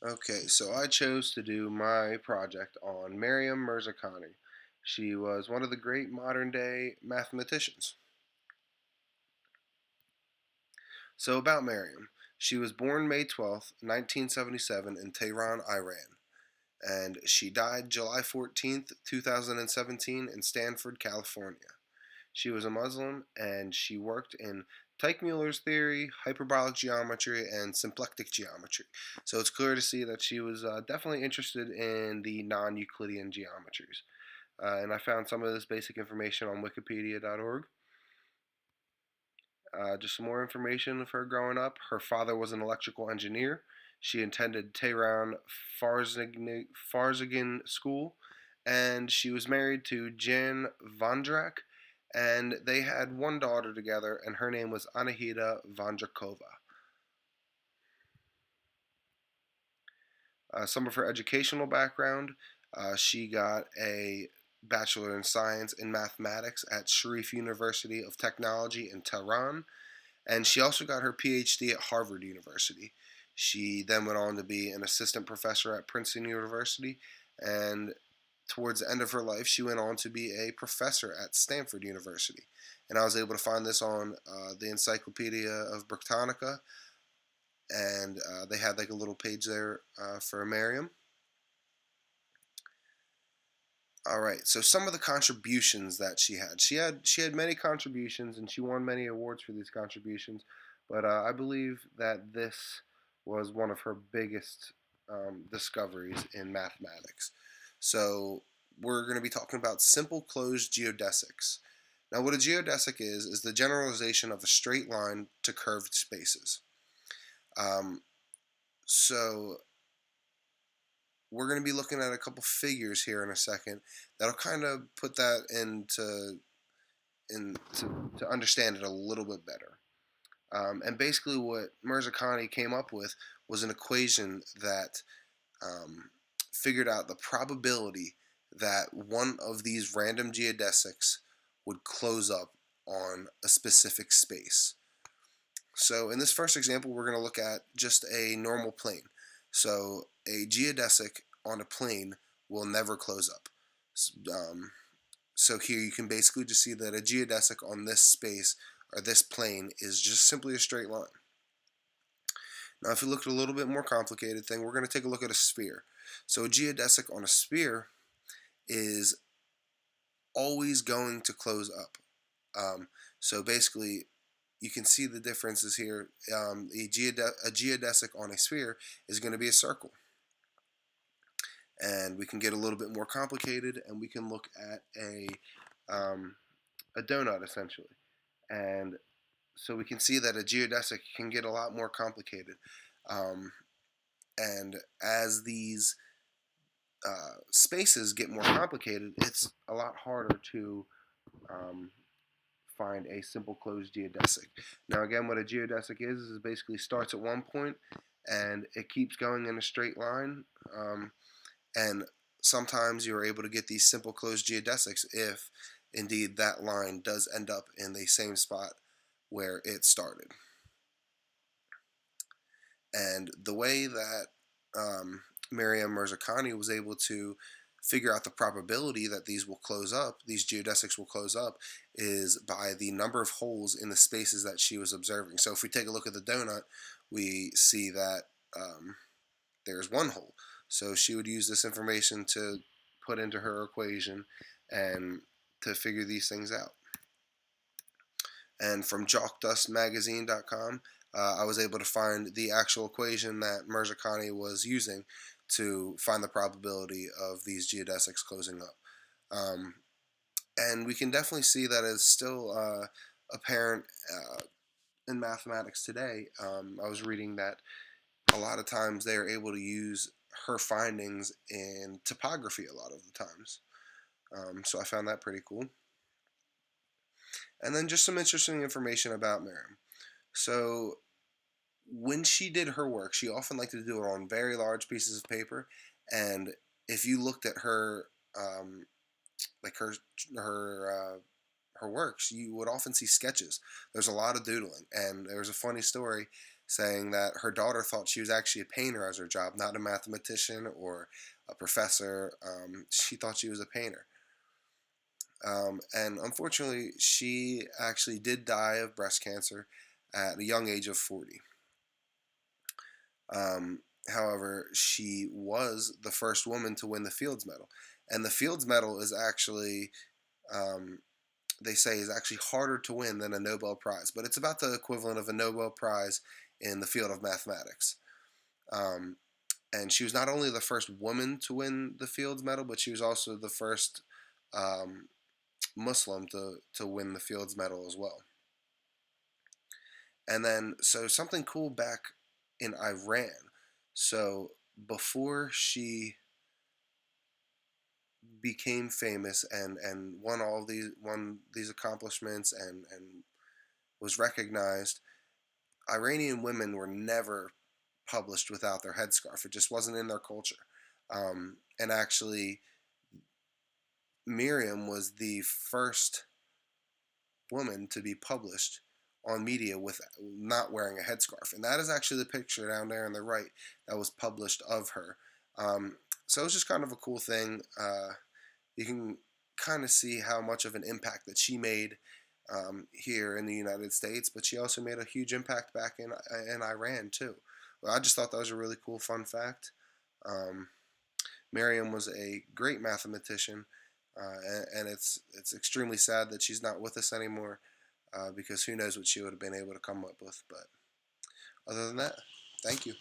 Okay, so I chose to do my project on Miriam Mirzakhani. She was one of the great modern day mathematicians. So, about Miriam. She was born May 12th, 1977, in Tehran, Iran, and she died July 14th, 2017, in Stanford, California. She was a Muslim and she worked in Teichmüller's theory, hyperbolic geometry, and symplectic geometry. So it's clear to see that she was definitely interested in the non Euclidean geometries. And I found some of this basic information on wikipedia.org. Just some more information of her growing up. Her father was an electrical engineer. She attended Tehran Farzagin School, and she was married to Jan Vondrak, and they had one daughter together, and her name was Anahita Vondrakova. Some of her educational background: she got a Bachelor in Science in Mathematics at Sharif University of Technology in Tehran, and she also got her PhD at Harvard University. She then went on to be an assistant professor at Princeton University, and towards the end of her life, she went on to be a professor at Stanford University. And I was able to find this on the Encyclopedia of Britannica, and they had like a little page there for Miriam. All right, so some of the contributions that she had many contributions, and she won many awards for these contributions. But I believe that this was one of her biggest discoveries in mathematics. So we're going to be talking about simple closed geodesics. Now, what a geodesic is the generalization of a straight line to curved spaces. Um, so we're going to be looking at a couple figures here in a second that'll kind of put that to understand it a little bit better. And basically, what Mirzakhani came up with was an equation that figured out the probability that one of these random geodesics would close up on a specific space. So in this first example, we're going to look at just a normal plane. So a geodesic on a plane will never close up. Um, so here you can basically just see that a geodesic on this space or this plane is just simply a straight line. Now if you look at a little bit more complicated thing, we're going to take a look at a sphere. So a geodesic on a sphere is always going to close up. So basically, you can see the differences here. A geodesic on a sphere is going to be a circle. And we can get a little bit more complicated, and we can look at a donut essentially. And so we can see that a geodesic can get a lot more complicated. Um, and as these spaces get more complicated, it's a lot harder to um, find a simple closed geodesic. Now, again, what a geodesic is basically starts at one point and it keeps going in a straight line. And sometimes you're able to get these simple closed geodesics if indeed that line does end up in the same spot where it started. And the way that Miriam Mirzakhani was able to figure out the probability that these geodesics will close up, is by the number of holes in the spaces that she was observing. So if we take a look at the donut, we see that there's one hole. So she would use this information to put into her equation and to figure these things out. And from jockdustmagazine.com, I was able to find the actual equation that Mirzakhani was using to find the probability of these geodesics closing up. And we can definitely see that it's still apparent in mathematics today. I was reading that a lot of times they are able to use her findings in topography a lot of the times. So I found that pretty cool. And then just some interesting information about Miriam. So when she did her work, she often liked to do it on very large pieces of paper. And if you looked at her, like her works, you would often see sketches. There's a lot of doodling, and there's a funny story saying that her daughter thought she was actually a painter as her job, not a mathematician or a professor. She thought she was a painter. And unfortunately, she actually did die of breast cancer at a young age of 40. However, she was the first woman to win the Fields Medal. And the Fields Medal is actually, um, they say, is actually harder to win than a Nobel Prize, but it's about the equivalent of a Nobel Prize in the field of mathematics. Um, and she was not only the first woman to win the Fields Medal, but she was also the first um, Muslim to win the Fields Medal as well. And then, so something cool back in Iran. So before she became famous and won these accomplishments and was recognized, Iranian women were never published without their headscarf. It just wasn't in their culture. And actually, Miriam was the first woman to be published on media with not wearing a headscarf. And that is actually the picture down there on the right that was published of her. So it's just kind of a cool thing. You can kind of see how much of an impact that she made here in the United States, but she also made a huge impact back in Iran too. Well, I just thought that was a really cool fun fact. Um, Miriam was a great mathematician, and it's extremely sad that she's not with us anymore, because who knows what she would have been able to come up with. But other than that, thank you.